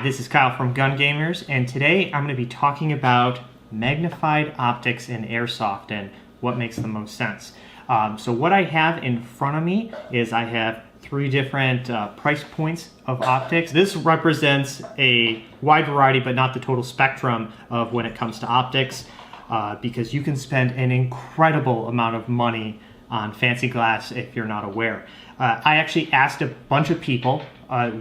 Hi, this is Kyle from Gun Gamers, and today I'm going to be talking about magnified optics in Airsoft and what makes the most sense. So what I have in front of me is I have three different price points of optics. This represents a wide variety, but not the total spectrum of when it comes to optics, because you can spend an incredible amount of money on fancy glass if you're not aware. I actually asked a bunch of people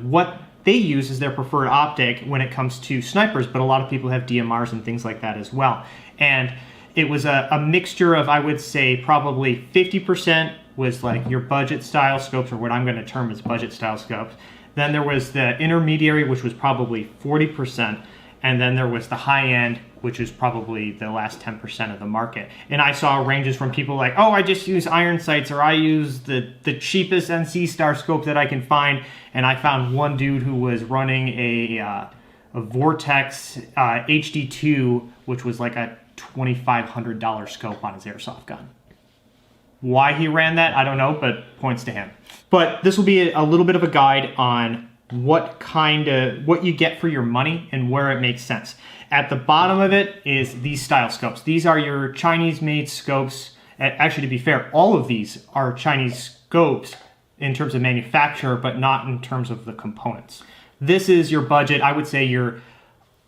what they use as their preferred optic when it comes to snipers, but a lot of people have DMRs and things like that as well. And it was a mixture of, I would say, probably 50% was like your budget style scopes, or what I'm going to term as budget style scopes. Then there was the intermediary, which was probably 40%. And then there was the high end, which is probably the last 10% of the market. And I saw ranges from people like, oh, I just use iron sights, or I use the cheapest NC Star scope that I can find. And I found one dude who was running a Vortex HD2, which was like a $2,500 scope on his airsoft gun. Why he ran that, I don't know, but points to him. But this will be a little bit of a guide on what you get for your money and where it makes sense. At the bottom of it is these style scopes. These are your Chinese-made scopes. Actually, to be fair, all of these are Chinese scopes in terms of manufacturer, but not in terms of the components. This is your budget. I would say your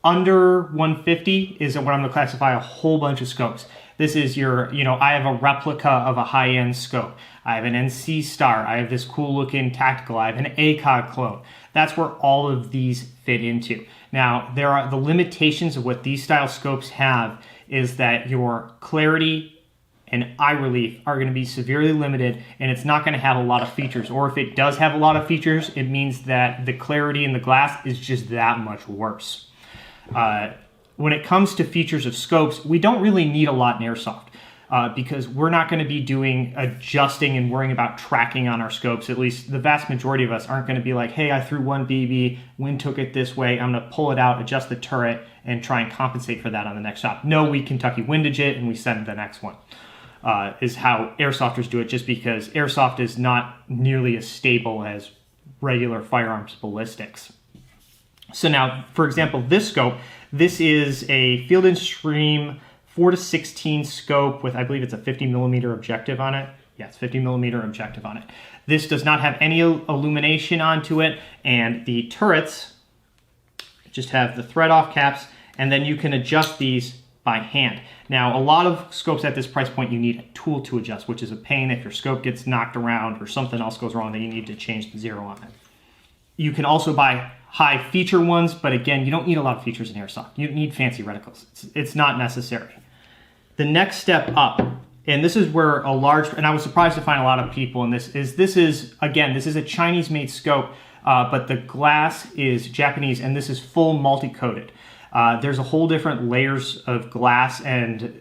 under 150 is what I'm going to classify a whole bunch of scopes. This is your, I have a replica of a high-end scope. I have an NC Star. I have this cool-looking tactical. I have an ACOG clone. That's where all of these fit into. Now, there are the limitations of what these style scopes have is that your clarity and eye relief are going to be severely limited, and it's not going to have a lot of features. Or if it does have a lot of features, it means that the clarity in the glass is just that much worse. When it comes to features of scopes, we don't really need a lot in Airsoft because we're not going to be doing adjusting and worrying about tracking on our scopes. At least the vast majority of us aren't going to be like, hey, I threw one BB, wind took it this way, I'm going to pull it out, adjust the turret, and try and compensate for that on the next shot. No, we Kentucky windage it and we send the next one. Is how airsofters do it, just because airsoft is not nearly as stable as regular firearms ballistics. So now, for example, this scope, this is a Field & Stream 4-16 scope with, I believe it's a 50 millimeter objective on it. Yeah, it's 50 millimeter objective on it. This does not have any illumination onto it, and the turrets just have the thread off caps, and then you can adjust these by hand. Now, a lot of scopes at this price point, you need a tool to adjust, which is a pain if your scope gets knocked around or something else goes wrong that you need to change the zero on it. You can also buy high feature ones, but again, you don't need a lot of features in Airsoft. You need fancy reticles. It's not necessary. The next step up, and this is where and I was surprised to find a lot of people in this is a Chinese-made scope, but the glass is Japanese, and this is full multi-coated. There's a whole different layers of glass, and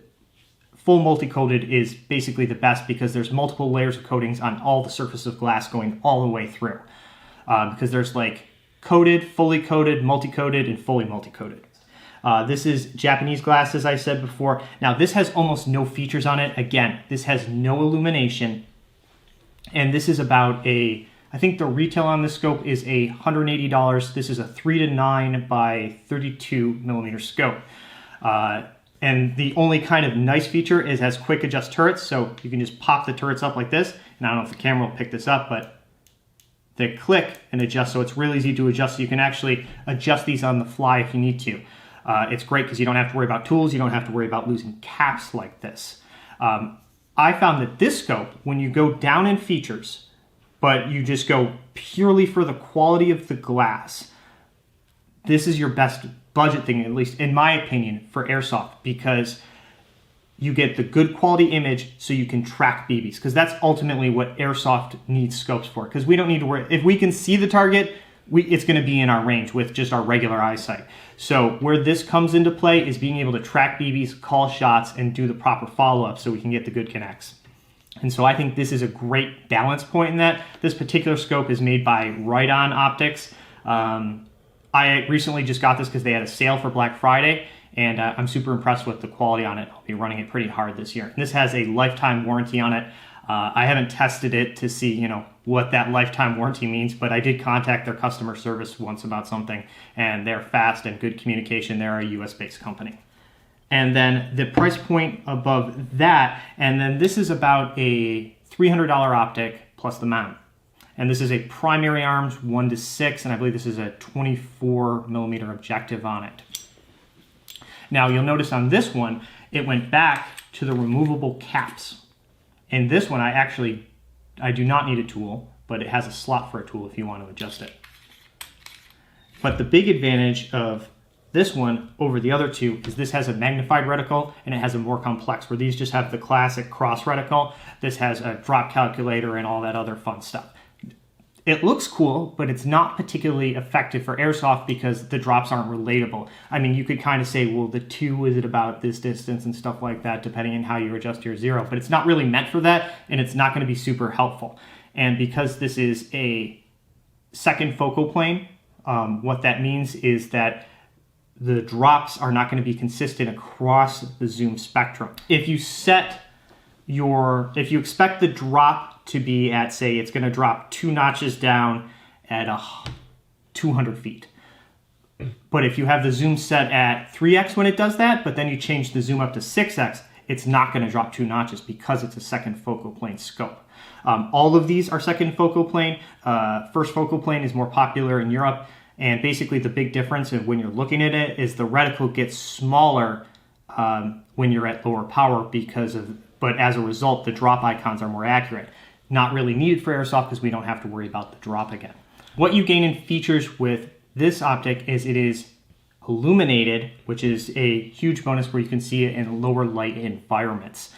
full multi-coated is basically the best because there's multiple layers of coatings on all the surface of glass going all the way through. Because there's like coated, fully coated, multi-coated, and fully multi-coated. This is Japanese glass, as I said before. Now, this has almost no features on it. Again, this has no illumination. And this is about I think the retail on this scope is $180. This is a 3-9 by 32 millimeter scope. And the only kind of nice feature is it has quick adjust turrets. So you can just pop the turrets up like this. And I don't know if the camera will pick this up, but they click and adjust, so it's really easy to adjust. So you can actually adjust these on the fly if you need to. It's great because you don't have to worry about tools. You don't have to worry about losing caps like this. I found that this scope, when you go down in features, but you just go purely for the quality of the glass, this is your best budget thing, at least in my opinion, for Airsoft, because you get the good quality image so you can track BBs, because that's ultimately what Airsoft needs scopes for, because we don't need to worry. If we can see the target, it's going to be in our range with just our regular eyesight. So where this comes into play is being able to track BBs, call shots, and do the proper follow-up so we can get the good connects. And so I think this is a great balance point in that. This particular scope is made by Right-On Optics. I recently just got this because they had a sale for Black Friday, and I'm super impressed with the quality on it. I'll be running it pretty hard this year. And this has a lifetime warranty on it. I haven't tested it to see, what that lifetime warranty means, but I did contact their customer service once about something, and they're fast and good communication. They're a US-based company. And then the price point above that, and then this is about a $300 optic plus the mount. And this is a primary arms 1:6, and I believe this is a 24 millimeter objective on it. Now you'll notice on this one, it went back to the removable caps. And this one, I do not need a tool, but it has a slot for a tool if you want to adjust it. But the big advantage of this one over the other two is this has a magnified reticle and it has a more complex, where these just have the classic cross reticle. This has a drop calculator and all that other fun stuff. It looks cool, but it's not particularly effective for airsoft because the drops aren't relatable. I mean, you could kind of say, well, the 2 is at about this distance and stuff like that, depending on how you adjust your 0, but it's not really meant for that, and it's not going to be super helpful. And because this is a second focal plane, what that means is that the drops are not going to be consistent across the zoom spectrum. If you expect the drop to be at, say, it's going to drop 2 notches down at 200 feet. But if you have the zoom set at 3x when it does that, but then you change the zoom up to 6x, it's not going to drop 2 notches because it's a second focal plane scope. All of these are second focal plane. First focal plane is more popular in Europe. And basically the big difference when you're looking at it is the reticle gets smaller when you're at lower power but as a result, the drop icons are more accurate. Not really needed for airsoft because we don't have to worry about the drop again. What you gain in features with this optic is it is illuminated, which is a huge bonus where you can see it in lower light environments.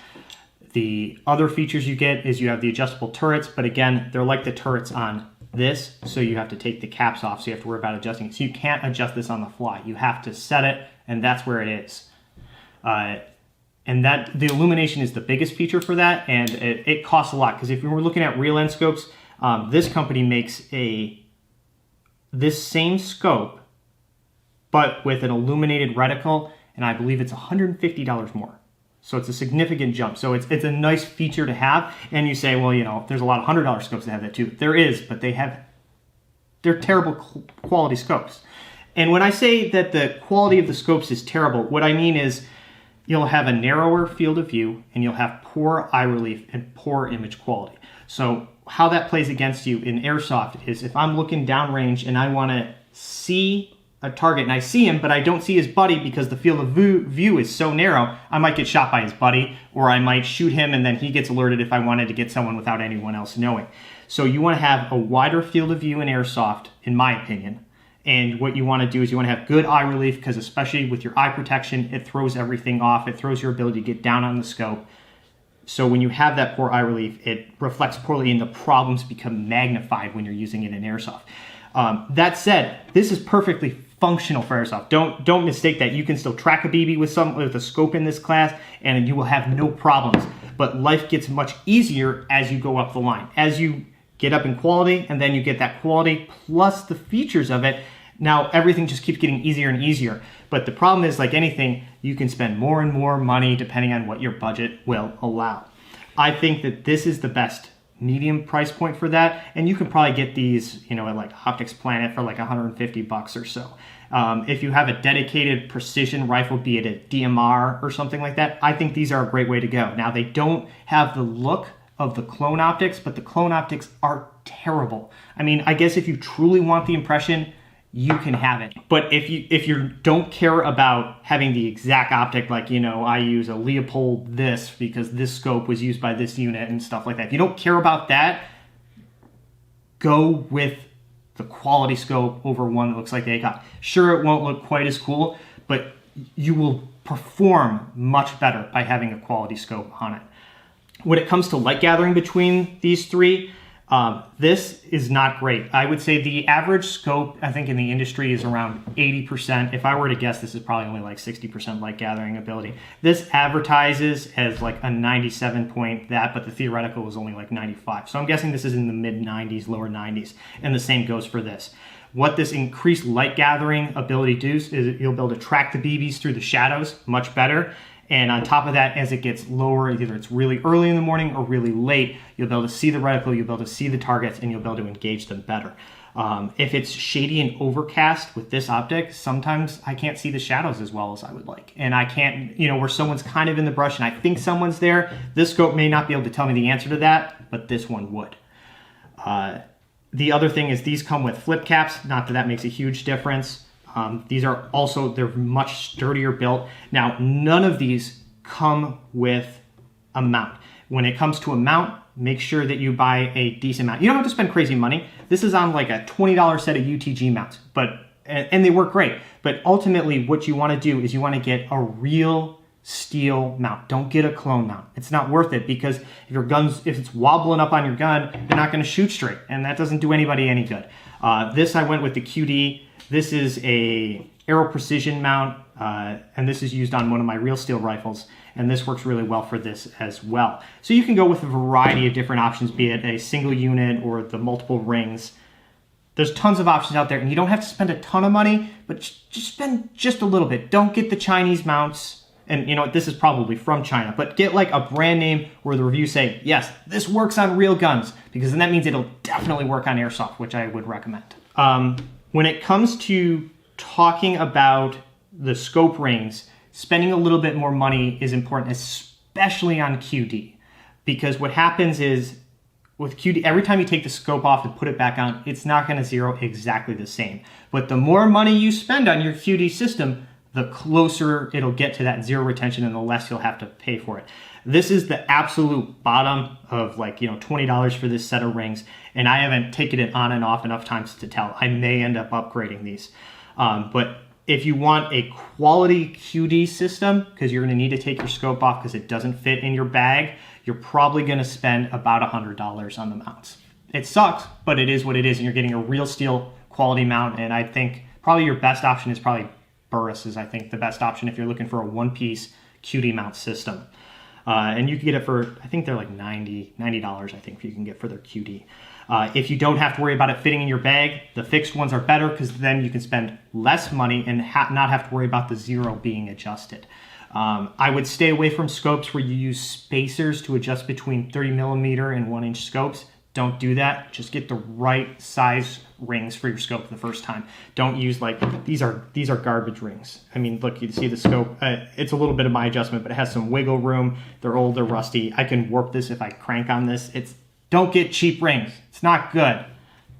The other features you get is you have the adjustable turrets, but again, they're like the turrets on this, so you have to take the caps off, so you have to worry about adjusting it. So you can't adjust this on the fly. You have to set it, and that's where it is. And that the illumination is the biggest feature for that, and it costs a lot, because if we were looking at real end scopes, this company makes this same scope, but with an illuminated reticle, and I believe it's $150 more. So it's a significant jump. So it's a nice feature to have. And you say, well, you know, there's a lot of $100 scopes that have that too. There is, but they're terrible quality scopes. And when I say that the quality of the scopes is terrible, what I mean is you'll have a narrower field of view and you'll have poor eye relief and poor image quality. So how that plays against you in airsoft is if I'm looking downrange and I want to see a target and I see him, but I don't see his buddy because the field of view is so narrow, I might get shot by his buddy, or I might shoot him and then he gets alerted if I wanted to get someone without anyone else knowing. So you want to have a wider field of view in airsoft, in my opinion. And what you want to do is you want to have good eye relief, because especially with your eye protection, it throws everything off. It throws your ability to get down on the scope. So when you have that poor eye relief, it reflects poorly and the problems become magnified when you're using it in airsoft. That said, this is perfectly functional for airsoft. Don't mistake that. You can still track a BB with a scope in this class and you will have no problems. But life gets much easier as you go up the line. As you get up in quality and then you get that quality plus the features of it, now everything just keeps getting easier and easier. But the problem is, like anything, you can spend more and more money depending on what your budget will allow. I think that this is the best medium price point for that, and you can probably get these, you know, at like Optics Planet for like $150 or so. If you have a dedicated precision rifle, be it a DMR or something like that, I think these are a great way to go. Now, they don't have the look of the clone optics, but the clone optics are terrible. I mean, I guess if you truly want the impression, you can have it. But if you don't care about having the exact optic, like, you know, I use a Leopold this because this scope was used by this unit and stuff like that. If you don't care about that, go with the quality scope over one that looks like the ACOG. Sure, it won't look quite as cool, but you will perform much better by having a quality scope on it. When it comes to light gathering between these three, this is not great. I would say the average scope, I think, in the industry is around 80%. If I were to guess, this is probably only like 60% light gathering ability. This advertises as like a 97 point that, but the theoretical is only like 95. So I'm guessing this is in the mid 90s, lower 90s, and the same goes for this. What this increased light gathering ability does is you'll be able to track the BBs through the shadows much better. And on top of that, as it gets lower, either it's really early in the morning or really late, you'll be able to see the reticle, you'll be able to see the targets, and you'll be able to engage them better. If it's shady and overcast with this optic, sometimes I can't see the shadows as well as I would like. And I can't, where someone's kind of in the brush and I think someone's there, this scope may not be able to tell me the answer to that, but this one would. The other thing is these come with flip caps, not that makes a huge difference. These are also, they're much sturdier built. Now, none of these come with a mount. When it comes to a mount, make sure that you buy a decent mount. You don't have to spend crazy money. This is on like a $20 set of UTG mounts, and they work great. But ultimately, what you want to do is you want to get a real steel mount. Don't get a clone mount. It's not worth it, because if it's wobbling up on your gun, you're not going to shoot straight, and that doesn't do anybody any good. This, I went with the QD. This is a Aero Precision mount, and this is used on one of my real steel rifles, and this works really well for this as well. So you can go with a variety of different options, be it a single unit or the multiple rings. There's tons of options out there, and you don't have to spend a ton of money, but just spend just a little bit. Don't get the Chinese mounts. And this is probably from China, but get like a brand name where the reviews say, yes, this works on real guns, because then that means it'll definitely work on airsoft, which I would recommend. When it comes to talking about the scope rings, spending a little bit more money is important, especially on QD, because what happens is with QD, every time you take the scope off and put it back on, it's not going to zero exactly the same. But the more money you spend on your QD system, the closer it'll get to that zero retention and the less you'll have to pay for it. This is the absolute bottom of like, $20 for this set of rings, and I haven't taken it on and off enough times to tell. I may end up upgrading these. But if you want a quality QD system, because you're gonna need to take your scope off because it doesn't fit in your bag, you're probably gonna spend about $100 on the mounts. It sucks, but it is what it is, and you're getting a real steel quality mount, and I think probably your best option is probably Burris is, I think, the best option if you're looking for a one-piece QD mount system. And you can get it for, I think they're like $90, I think you can get for their QD. If you don't have to worry about it fitting in your bag, the fixed ones are better, because then you can spend less money and not have to worry about the zero being adjusted. I would stay away from scopes where you use spacers to adjust between 30mm and 1-inch scopes. Don't do that. Just get the right size rings for your scope the first time. Don't use these are garbage rings. I mean, look, you see the scope. It's a little bit of my adjustment, but it has some wiggle room. They're old, they're rusty. I can warp this if I crank on this. Don't get cheap rings. It's not good.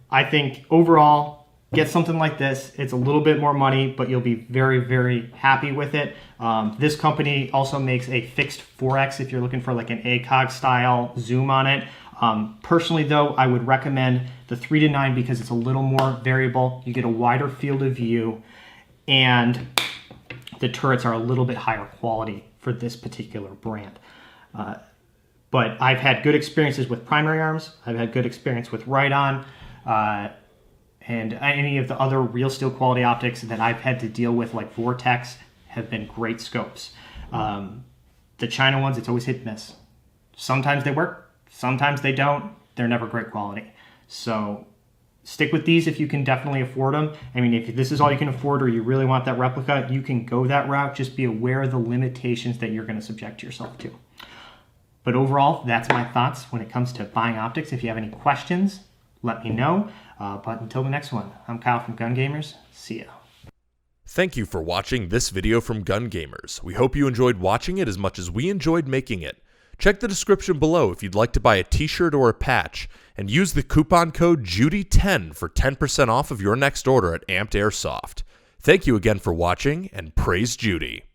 I think overall, get something like this. It's a little bit more money, but you'll be very, very happy with it. This company also makes a fixed 4X if you're looking for like an ACOG style zoom on it. Personally though, I would recommend the 3-9 because it's a little more variable. You get a wider field of view, and the turrets are a little bit higher quality for this particular brand. But I've had good experiences with primary arms. I've had good experience with Right-On, and any of the other real steel quality optics that I've had to deal with, like Vortex, have been great scopes. The China ones, it's always hit and miss. Sometimes they work. Sometimes they don't. They're never great quality. So stick with these if you can definitely afford them. I mean, if this is all you can afford or you really want that replica, you can go that route. Just be aware of the limitations that you're going to subject yourself to. But overall, that's my thoughts when it comes to buying optics. If you have any questions, let me know. But until the next one, I'm Kyle from Gun Gamers. See ya. Thank you for watching this video from Gun Gamers. We hope you enjoyed watching it as much as we enjoyed making it. Check the description below if you'd like to buy a t-shirt or a patch, and use the coupon code JUDY10 for 10% off of your next order at Amped Airsoft. Thank you again for watching, and praise Judy.